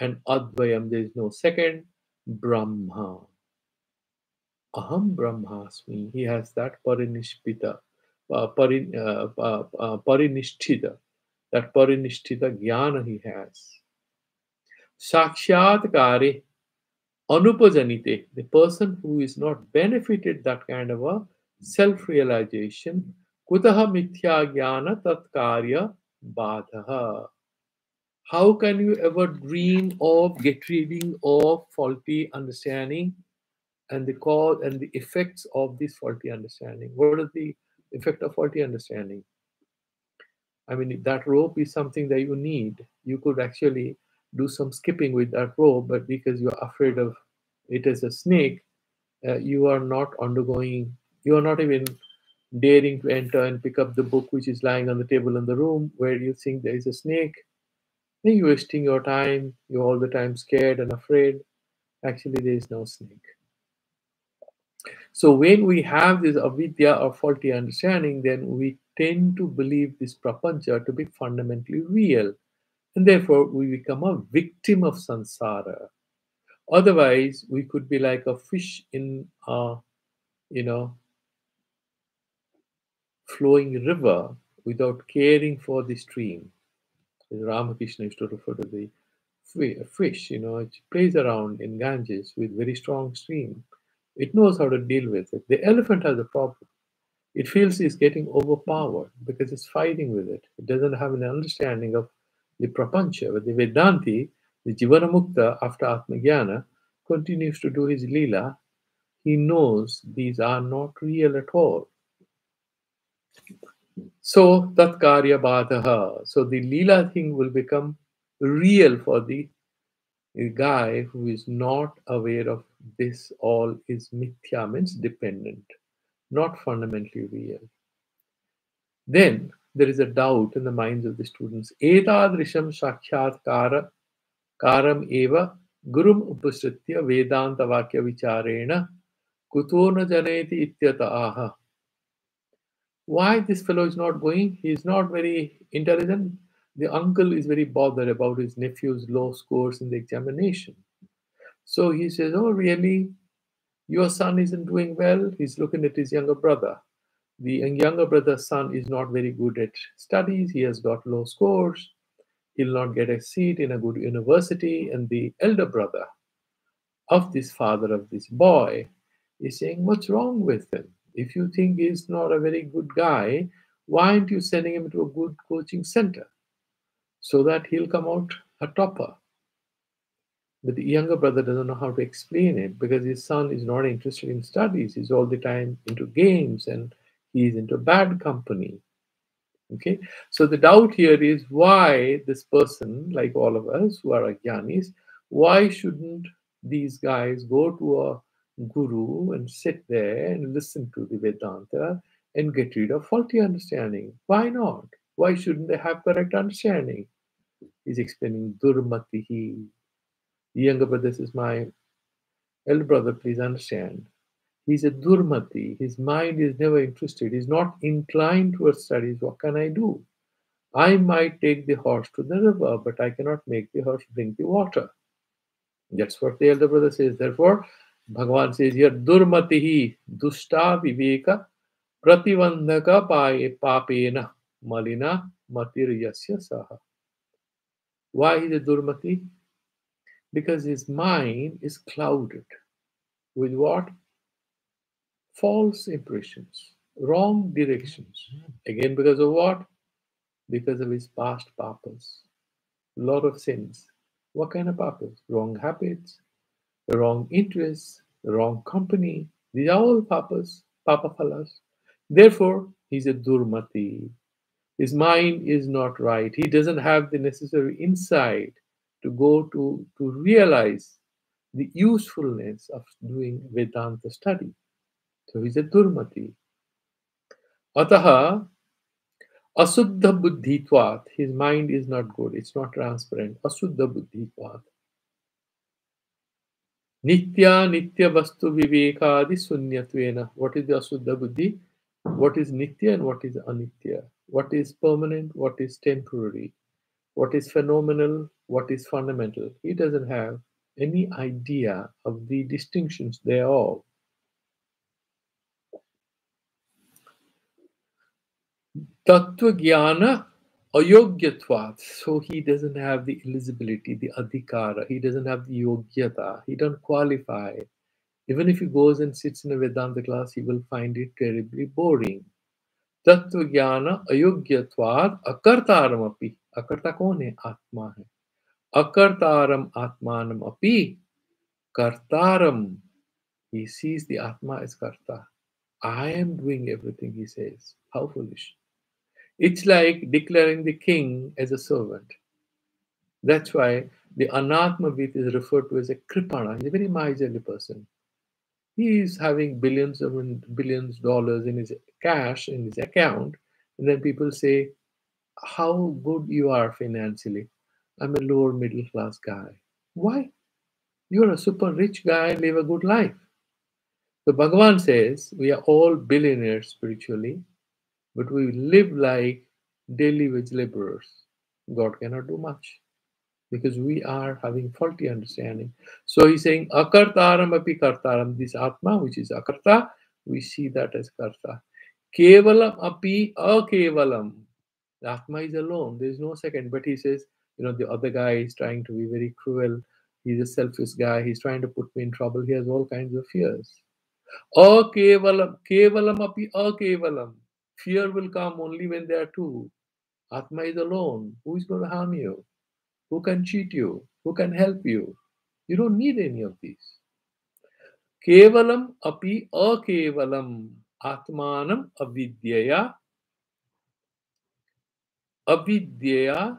And advayam, there is no second. Brahma. Aham brahmasmi. He has that parinishpita, parinishtita. That parinishtita jnana he has. Sakshatkare. Anupajanite, the person who is not benefited that kind of a self-realization, kutaha mithya jnana tatkarya badhaha. How can you ever dream of get reading of faulty understanding and the cause and the effects of this faulty understanding? What is the effect of faulty understanding? I mean, that rope is something that you need. You could actually do some skipping with that rope, but because you're afraid of it as a snake, you are not undergoing, you are not even daring to enter and pick up the book which is lying on the table in the room where you think there is a snake. Then you're wasting your time, you're all the time scared and afraid. Actually, there is no snake. So when we have this avidya or faulty understanding, then we tend to believe this prapancha to be fundamentally real. And therefore, we become a victim of samsara. Otherwise, we could be like a fish in a, flowing river without caring for the stream. Ramakrishna used to refer to the fish, it plays around in Ganges with very strong stream. It knows how to deal with it. The elephant has a problem. It feels it's getting overpowered because it's fighting with it. It doesn't have an understanding of the prapancha. But the Vedanti, the Jivana Mukta, after Atmajnana, continues to do his lila. He knows these are not real at all. So, tat karya badaha. So, the lila thing will become real for the guy who is not aware of this all is mithya, means dependent, not fundamentally real. Then there is a doubt in the minds of the students. Etadrisham sakshatkara karam eva gurum upasritya vedanta vakya vicharena kutona janeti ityata aha. Why this fellow is not going? He is not very intelligent. The uncle is very bothered about his nephew's low scores in the examination. So he says, oh, really? Your son isn't doing well? He's looking at his younger brother. The younger brother's son is not very good at studies. He has got low scores. He'll not get a seat in a good university. And the elder brother of this father of this boy is saying, what's wrong with him? If you think he's not a very good guy, why aren't you sending him to a good coaching center so that he'll come out a topper? But the younger brother doesn't know how to explain it because his son is not interested in studies. He's all the time into games and he's into bad company. Okay, so the doubt here is why this person, like all of us who are ajnanis, why shouldn't these guys go to a guru and sit there and listen to the Vedanta and get rid of faulty understanding? Why not? Why shouldn't they have correct understanding? He's explaining Durmatihi. The younger brother says, my elder brother, please understand. He's a Durmati. His mind is never interested. He's not inclined towards studies. What can I do? I might take the horse to the river, but I cannot make the horse drink the water. That's what the elder brother says. Therefore, Bhagavan says here, Durmatihi dusta viveka prativandhaka papena malina matir yasya saha. Why is it Durmati? Because his mind is clouded with what? False impressions, wrong directions. Again, because of what? Because of his past papas. Lot of sins. What kind of papas? Wrong habits, wrong interests, wrong company. These are all papas, papa phalas. Therefore, he's a durmati. His mind is not right. He doesn't have the necessary insight to go to realize the usefulness of doing Vedanta study. So he's a durmati. Ataha asuddha buddhitvat. His mind is not good. It's not transparent. Asuddha buddhitvat. Nitya nitya vastu vivekadi sunyatvena. What is the asuddha buddhi? What is nitya and what is anitya? What is permanent? What is temporary? What is phenomenal? What is fundamental? He doesn't have any idea of the distinctions thereof. Tattva jnana ayogyatvat. So he doesn't have the eligibility, the adhikara. He doesn't have the yogyata. He don't qualify. Even if he goes and sits in a Vedanta class, he will find it terribly boring. तत्व ज्ञान अयोग्यत्वाद अकर्तारम अपि. अकर्ता कौन है? आत्मा है. अकर्तारम आत्मानम अपि kartaram. He sees the atma as karta. I am doing everything, he says. How foolish. It's like declaring the king as a servant. That's why the anatmavit is referred to as a kripana. He's a very miserly person. He is having billions of billions dollars in his cash in his account, and then people say, how good you are financially. I'm a lower middle class guy. Why? You're a super rich guy, live a good life. So Bhagavan says we are all billionaires spiritually, but we live like daily wage laborers. God cannot do much because we are having faulty understanding. So he's saying akartaram api kartaram. This atma, which is akarta, we see that as karta. Kevalam api akevalam. The atma is alone. There is no second. But he says, the other guy is trying to be very cruel. He's a selfish guy. He's trying to put me in trouble. He has all kinds of fears. Akevalam, kevalam api akevalam. Fear will come only when there are two. Atma is alone. Who is going to harm you? Who can cheat you? Who can help you? You don't need any of these. Kevalam api akevalam. Atmanam avidyaya. Avidyaya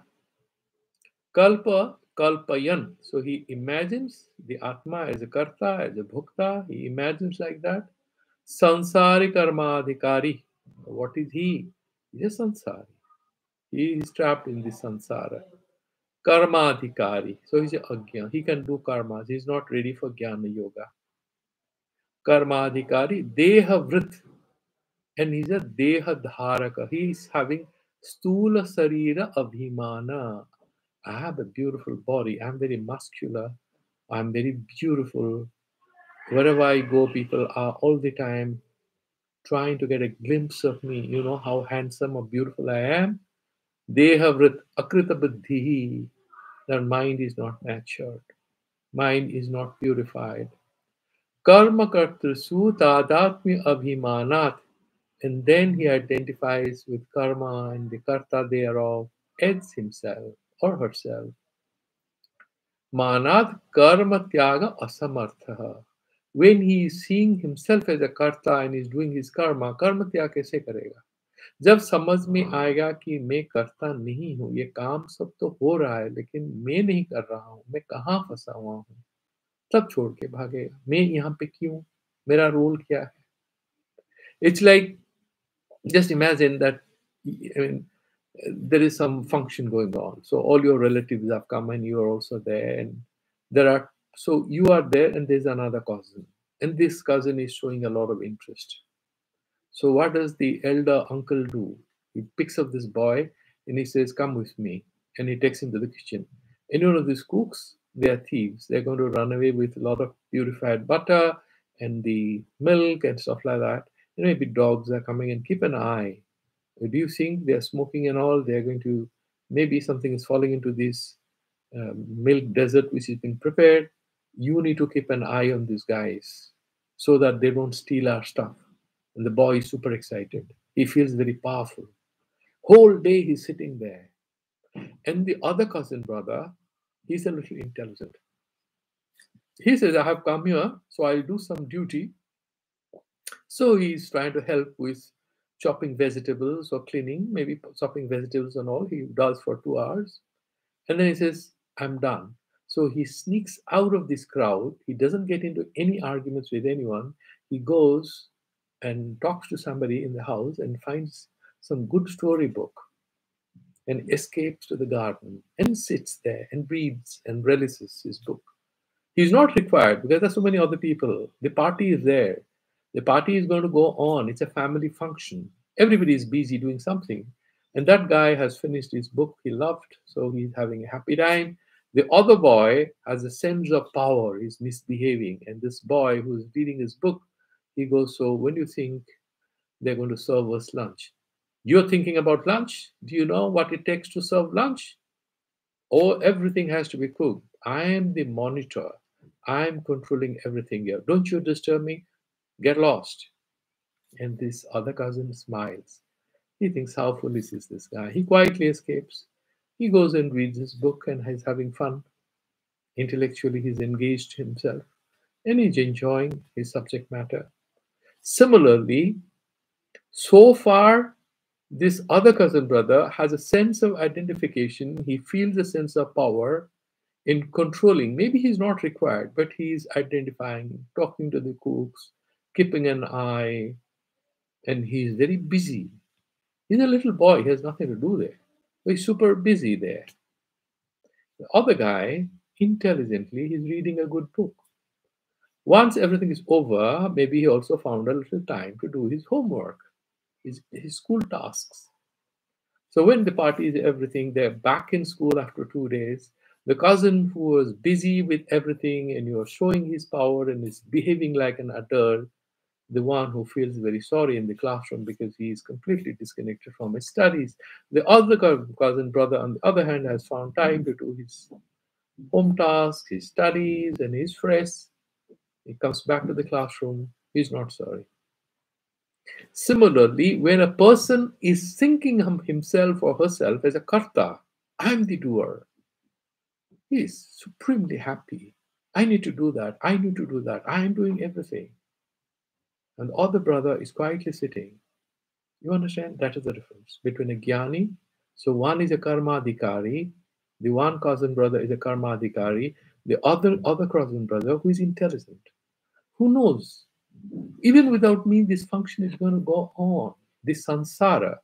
kalpa kalpayan. So he imagines the Atma as a karta, as a bhukta. He imagines like that. Sansari karmadhikari. What is he? He's a sansari. He is trapped in the sansara. Karmadhikari. So he's a agya. He can do karmas. He's not ready for jnana yoga. Karmadhikari. Deha vrit. And he's a deha dharaka. He is having stula sarira abhimana. I have a beautiful body. I'm very muscular. I'm very beautiful. Wherever I go, people are all the time trying to get a glimpse of me. You know how handsome or beautiful I am. Deha vrit akrita buddhihi. Their mind is not matured. Mind is not purified. Karma kartrasu tadatmi abhimanat. And then he identifies with karma and the karta thereof as himself or herself. Manat karma tyaga asamartha. When he is seeing himself as a karta and is doing his karma त्याग कैसे करेगा? जब समझ में आएगा कि मैं करता नहीं हूँ, ये काम सब तो हो रहा है लेकिन मैं नहीं कर रहा हूँ, मैं कहाँ फंसा हुआ हूँ, तब छोड़ के भागेगा. मैं यहाँ पे क्यों? मेरा रोल क्या है? It's like, just imagine that, I mean, there is some function going on. So all your relatives have come and you are also there. And so you are there and there's another cousin. And this cousin is showing a lot of interest. So what does the elder uncle do? He picks up this boy And he says, "Come with me." And he takes him to the kitchen. Any one of these cooks, they are thieves. They're going to run away with a lot of purified butter and the milk and stuff like that. And maybe dogs are coming and keep an eye. Do you think they're smoking and all? They're going to, maybe something is falling into this milk desert which is being prepared. You need to keep an eye on these guys so that they don't steal our stuff. And the boy is super excited. He feels very powerful. Whole day he's sitting there. And the other cousin brother, he's a little intelligent. He says, "I have come here, so I'll do some duty." So he's trying to help with chopping vegetables or cleaning, maybe chopping vegetables and all. He does for 2 hours. And then he says, "I'm done." So he sneaks out of this crowd. He doesn't get into any arguments with anyone. He goes and talks to somebody in the house and finds some good storybook and escapes to the garden and sits there and reads and relishes his book. He's not required because there's so many other people. The party is there. The party is going to go on. It's a family function. Everybody is busy doing something. And that guy has finished his book he loved, so he's having a happy time. The other boy has a sense of power. He's misbehaving. And this boy who's reading his book, he goes, "So when do you think they're going to serve us lunch?" "You're thinking about lunch? Do you know what it takes to serve lunch? Oh, everything has to be cooked. I am the monitor. I'm controlling everything here. Don't you disturb me. Get lost." And this other cousin smiles. He thinks, how foolish is this guy? He quietly escapes. He goes and reads his book and he's having fun. Intellectually, he's engaged himself and he's enjoying his subject matter. Similarly, so far, this other cousin brother has a sense of identification. He feels a sense of power in controlling. Maybe he's not required, but he's identifying, talking to the cooks, keeping an eye, and he's very busy. He's a little boy, he has nothing to do there. He's super busy there. The other guy, intelligently, he's reading a good book. Once everything is over, maybe he also found a little time to do his homework, his school tasks. So when the party is everything, they're back in school after 2 days. The cousin who was busy with everything and you're showing his power and is behaving like an adult, the one who feels very sorry in the classroom because he is completely disconnected from his studies. The other cousin brother, on the other hand, has found time to do his home tasks, his studies, and he's fresh. He comes back to the classroom. He's not sorry. Similarly, when a person is thinking of himself or herself as a karta, I'm the doer, he is supremely happy. I need to do that. I need to do that. I am doing everything. And the other brother is quietly sitting. You understand? That is the difference between a jnani. So one is a karmadhikari, the one cousin brother is a karmadhikari, the other cousin brother who is intelligent, who knows, even without me, this function is going to go on. This sansara.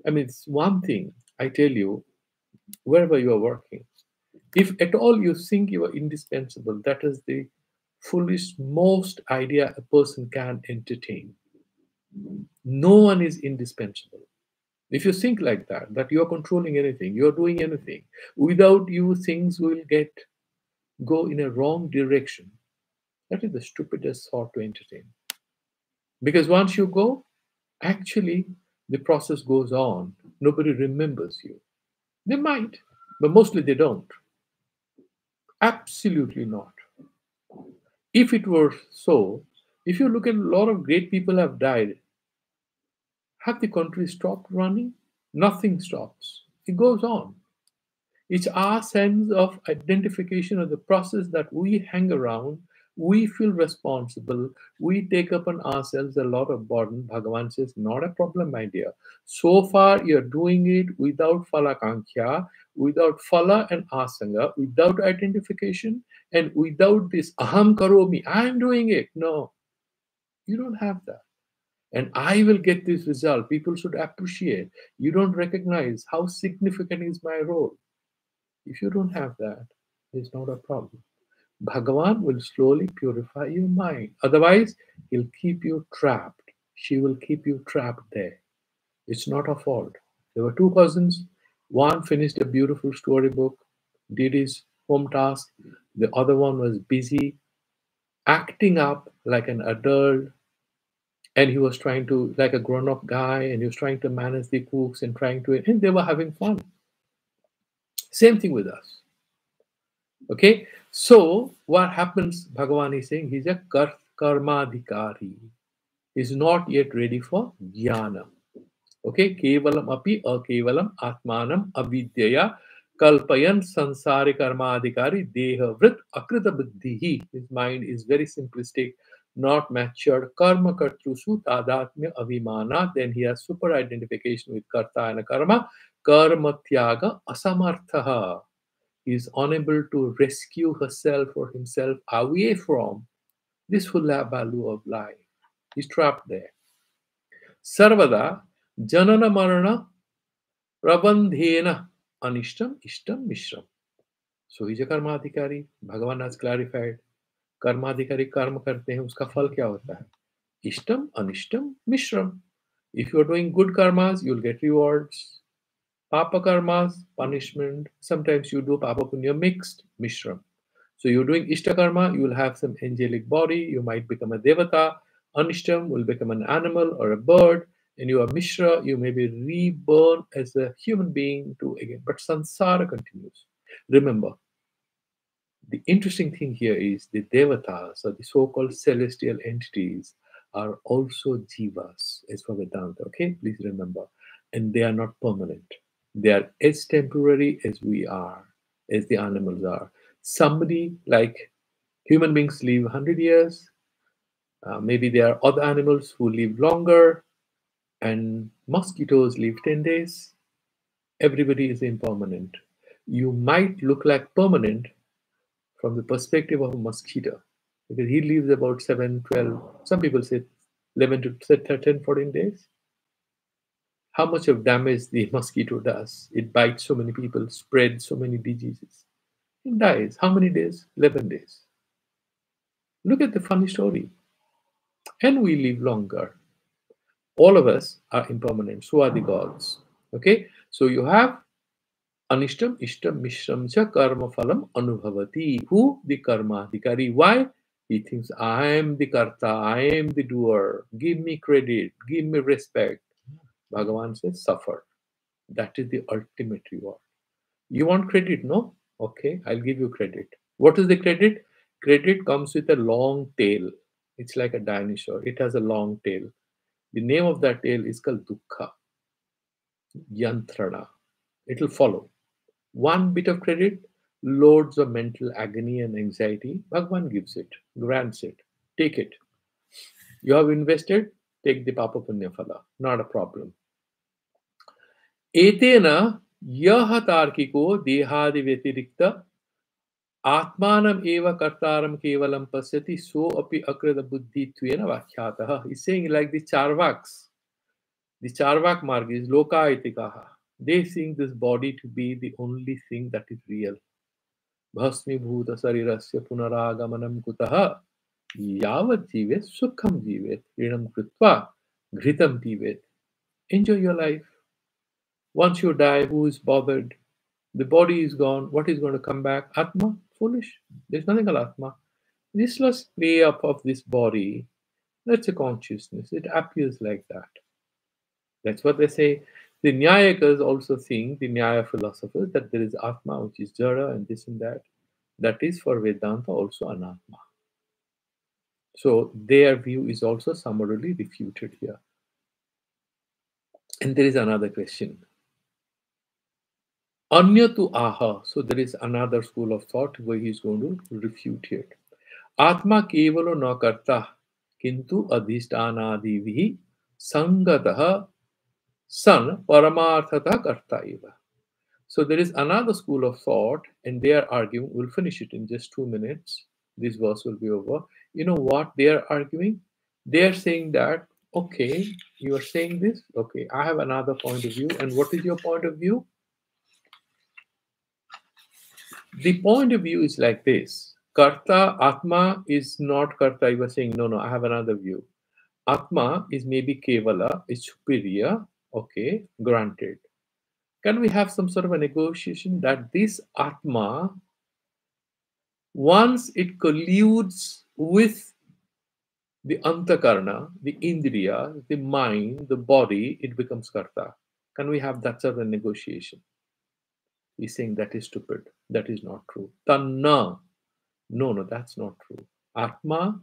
I mean, it's one thing, I tell you, wherever you are working, if at all you think you are indispensable, that is the foolish most idea a person can entertain. No one is indispensable. If you think like that you are controlling anything, you are doing anything, without you, things will go in a wrong direction. That is the stupidest thought to entertain. Because once you go, actually, the process goes on. Nobody remembers you. They might, but mostly they don't. Absolutely not. If it were so, if you look at a lot of great people have died, have the country stopped running? Nothing stops. It goes on. It's our sense of identification of the process that we hang around. We feel responsible. We take upon ourselves a lot of burden. Bhagavan says, not a problem, my dear. So far, you're doing it without phalakankhya, without phala and asanga, without identification, and without this aham karomi, I'm doing it. No, you don't have that. And I will get this result. People should appreciate. You don't recognize how significant is my role. If you don't have that, it's not a problem. Bhagavan will slowly purify your mind. Otherwise, he'll keep you trapped. She will keep you trapped there. It's not her fault. There were two cousins. One finished a beautiful storybook, did his home task. The other one was busy acting up like an adult, and he was trying to, like a grown-up guy, and he was trying to manage the cooks and and they were having fun. Same thing with us. Okay, so what happens? Bhagavan is saying he's a karmadhikari. He's not yet ready for jnana. Okay, kevalam api akevalam atmanam avidyaya kalpayan sansari karmadhikari deha vrit akrita buddhihi. His mind is very simplistic, not matured. Karma kartrusu tadatmya avimana. Then he has super identification with karta and karma. Karma tyaga asamarthaha. He is unable to rescue herself or himself away from this full value of life. He's trapped there. Sarvada janana marana prabandhena anishtam ishtam mishram. So he's a karmadhikari. Bhagavan has clarified. कर्माधिकारी कर्म करते हैं उसका फल क्या होता है इष्टम अनिष्टम मिश्रम if you are doing good karmas you'll get rewards papa karmas punishment sometimes you do papa punya mixed mishram so you're doing ishta karma you'll have some angelic body you might become a devata anishtam will become an animal or a bird and you are mishra you may be reborn as a human being to again but sansara continues remember the interesting thing here is the devatas, or the so-called celestial entities, are also jivas, as for Vedanta. Okay, please remember, and they are not permanent. They are as temporary as we are, as the animals are. Somebody like human beings live 100 years. Maybe there are other animals who live longer, and mosquitoes live 10 days. Everybody is impermanent. You might look like permanent from the perspective of a mosquito, because he lives about 7, 12, some people say 11 to 10, 14 days. How much of damage the mosquito does? It bites so many people, spreads so many diseases. It dies. How many days? 11 days. Look at the funny story. And we live longer. All of us are impermanent. So are the gods. Okay? So you have Anishtam, Ishtam, Mishram cha karma phalam anubhavati. Who? The karma adhikari. Why? He thinks, I am the karta, I am the doer. Give me credit, give me respect. Bhagavan says, suffer. That is the ultimate reward. You want credit, no? Okay, I'll give you credit. What is the credit? Credit comes with a long tail. It's like a dinosaur. It has a long tail. The name of that tail is called dukkha, yantrana. It will follow. One bit of credit, loads of mental agony and anxiety. Bhagwan gives it, grants it. Take it. You have invested, take the Papa Punya Phala. Not a problem. Etena yah tarkiko dehadi vyatirikta atmanam eva kartaram kevalam pasyati so api akrita buddhi tvena vakhyataha. He's saying like the Charvaks. The Charvak marg is loka itikaha. They think this body to be the only thing that is real. भस्मीभूत शरीरस्य पुनरागमनं कुतः यावत् जीवेत् सुखं जीवेत् ऋणं कृत्वा घृतं पीवेत्. Enjoy your life. Once you die, who is bothered? The body is gone. What is going to come back? Atma? Foolish. There's nothing called Atma. This was play up of this body. That's a consciousness. It appears like that. That's what they say. The Nyayakas also think, the Nyaya philosophers, that there is Atma, which is Jara and this and that. That is for Vedanta also Anatma. So their view is also summarily refuted here. And there is another question. Anya tu aha. So there is another school of thought where he is going to refute it. Atma kevalo na karta kintu adhishtanadivihi sangataha san paramarthata karta eva. So there is another school of thought, and they are arguing. We'll finish it in just 2 minutes. This verse will be over. You know what they are arguing? They are saying that, okay, you are saying this. Okay, I have another point of view. And what is your point of view? The point of view is like this. Karta, Atma is not Karta. You are saying, no, I have another view. Atma is maybe Kevala, is superior. Okay, granted. Can we have some sort of a negotiation that this Atma, once it colludes with the Antakarna, the Indriya, the mind, the body, it becomes Karta? Can we have that sort of negotiation? He's saying that is stupid. That is not true. Tanna. No, that's not true. Atma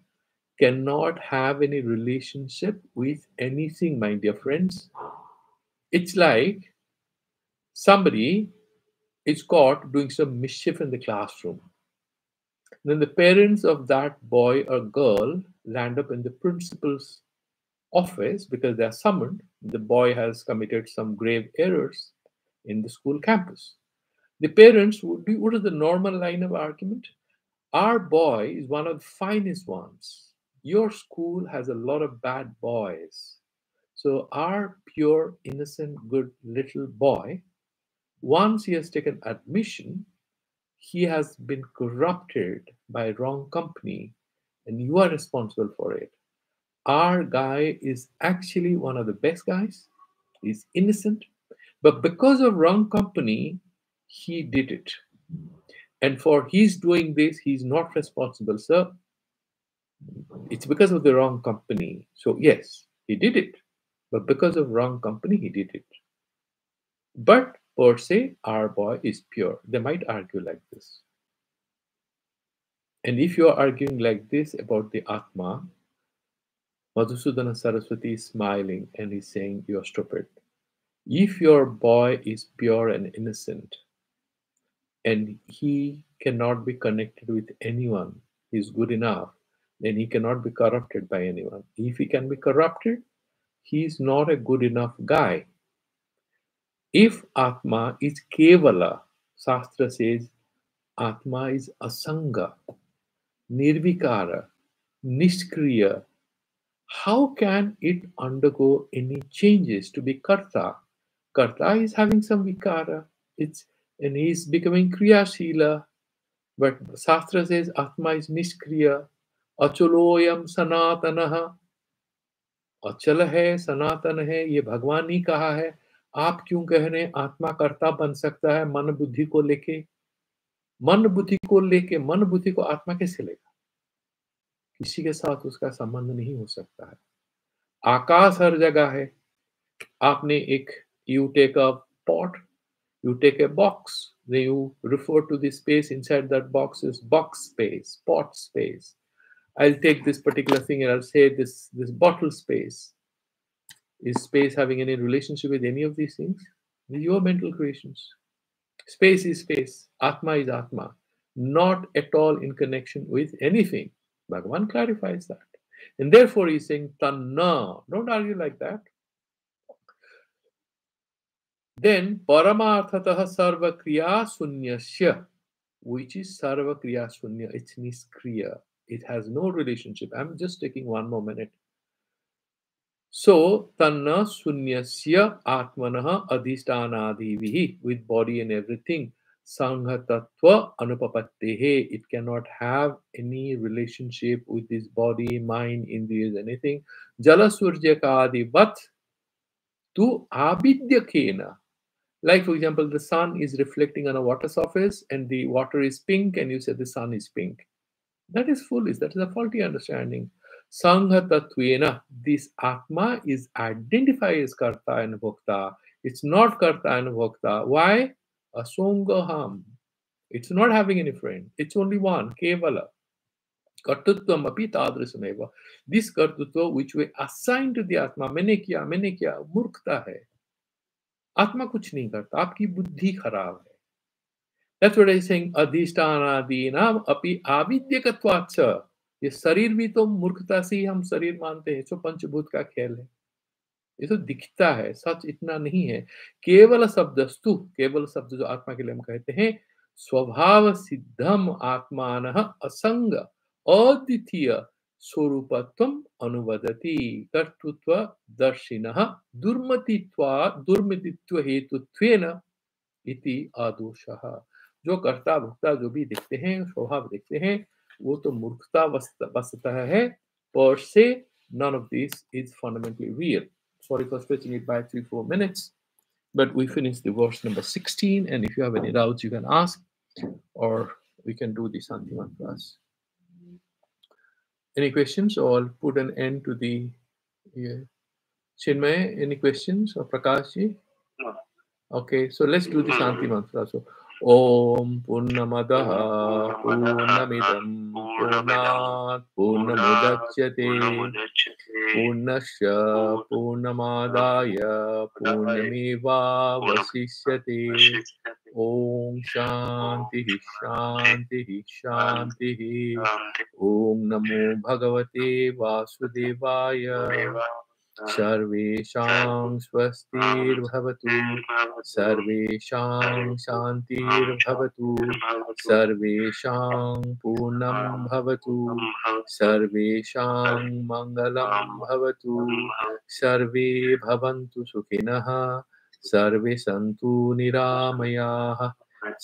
cannot have any relationship with anything, my dear friends. It's like somebody is caught doing some mischief in the classroom. Then the parents of that boy or girl land up in the principal's office because they are summoned. The boy has committed some grave errors in the school campus. The parents would be, what is the normal line of argument? Our boy is one of the finest ones. Your school has a lot of bad boys. So our pure, innocent, good little boy, once he has taken admission, he has been corrupted by wrong company, and you are responsible for it. Our guy is actually one of the best guys. He's innocent, but because of wrong company, he did it. And for his doing this, he's not responsible, sir. It's because of the wrong company. So yes, he did it, but because of wrong company, he did it. But per se, our boy is pure. They might argue like this. And if you are arguing like this about the Atma, Madhusudana Saraswati is smiling and he's saying, you're stupid. If your boy is pure and innocent and he cannot be connected with anyone, he's good enough, then he cannot be corrupted by anyone. If he can be corrupted, he's not a good enough guy. If Atma is Kevala, Shastra says Atma is Asanga, Nirvikara, Nishkriya. How can it undergo any changes to be Karta? Karta is having some Vikara, and he's becoming Kriyashila. But Shastra says Atma is Nishkriya, Acholoyam Sanatanaha. अचल है, सनातन है, ये भगवान ही कहा है. आप क्यों कह रहे हैं आत्मा कर्ता बन सकता है मन बुद्धि को लेके? मन बुद्धि को लेके, मन बुद्धि को आत्मा कैसे लेगा? किसी के साथ उसका संबंध नहीं हो सकता है. आकाश हर जगह है. आपने एक, you take a pot, you take a box, then you refer to the space inside that box as box space, pot space. I'll take this particular thing and I'll say this bottle space. Is space having any relationship with any of these things? Your mental creations. Space is space. Atma is Atma. Not at all in connection with anything. Bhagavan clarifies that. And therefore he's saying, Tanna. Don't argue like that. Then, Paramarthataha Sarva Kriya Sunyasya, which is Sarva Kriya Sunya. It's Niskriya. It has no relationship. I'm just taking one more minute. So, Tanna Sunyasya Atmanaha Adhishtanadivihi, with body and everything. Sangha Tattva Anupapattehe. It cannot have any relationship with this body, mind, indriyas, anything. Jala Surjaka tu Abidyakena. Like, for example, the sun is reflecting on a water surface and the water is pink, and you say the sun is pink. That is foolish. That is a faulty understanding. Sangha Tatvena, this Atma is identified as Karta and Bhokta. It's not Karta and Bhokta. Why? Asongaham. It's not having any friend. It's only one, Kevala. Kartutvam api tadrisameva. This Kartutva which we assign to the Atma, मैंने किया, मूर्खता है. आत्मा कुछ नहीं करता, आपकी बुद्धि खराब है. That's what I'm saying. Adhishtanadinam api avidyakatvacha. ये शरीर भी तो मूर्खता से ही हम शरीर मानते हैं. जो पंचभूत का खेल है, ये तो दिखता है, सच इतना नहीं है. केवल शब्दस्तु, केवल शब्द जो आत्मा के लिए हम कहते हैं, स्वभाव सिद्धम आत्मानः असंग अद्वितीय स्वरूपत्वम अनुवदति. कर्तृत्व दर्शिनः दुर्मतित्व हेतुत्वेन इति आदोषः. जो कर्ता भोक्ता जो भी देखते हैं, स्वभाव देखते हैं, वो तो मूर्खता वस्तुतः है. Per se, none of this is fundamentally real. Sorry for stretching it by 3-4 minutes. But we finished the verse number 16, and if you have any doubts, you can ask, or we can do the Santi mantras. Any questions, or I'll put an end to the. Yeah. Chinmay, any questions, or Prakashji? No. Okay, so let's do the Shanti mantra. So, Om Purnamadaha Purnamidam Purnat Purnamudachyate Purnasya Purnamadaya Purnameva Vasishyate. Om Shanti Shanti Shanti. Om Namo Bhagavate Vasudevaya. सर्वेषां स्वस्तिर्भवतु सर्वेषां शान्तिर्भवतु सर्वेषां पूर्णं भवतु सर्वेषां मङ्गलं भवतु सर्वे भवन्तु सुखिनः सर्वे सन्तु निरामयाः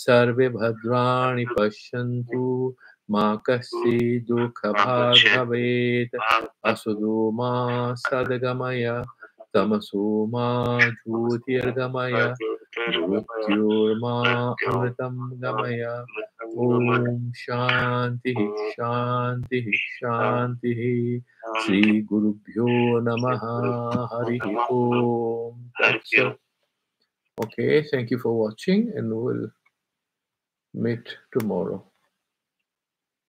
सर्वे भद्राणि पश्यन्तु मा कश्चित् दुःखभाग् भवेत् असुदो मा सद्गमय तमसो मा ज्योतिर्गमय मृत्युर्मा अमृतं गमय ॐ शान्तिः शान्तिः शान्तिः श्रीगुरुभ्यो नमः हरिः ॐ तत्सत्. Okay, thank you for watching, and we'll meet tomorrow.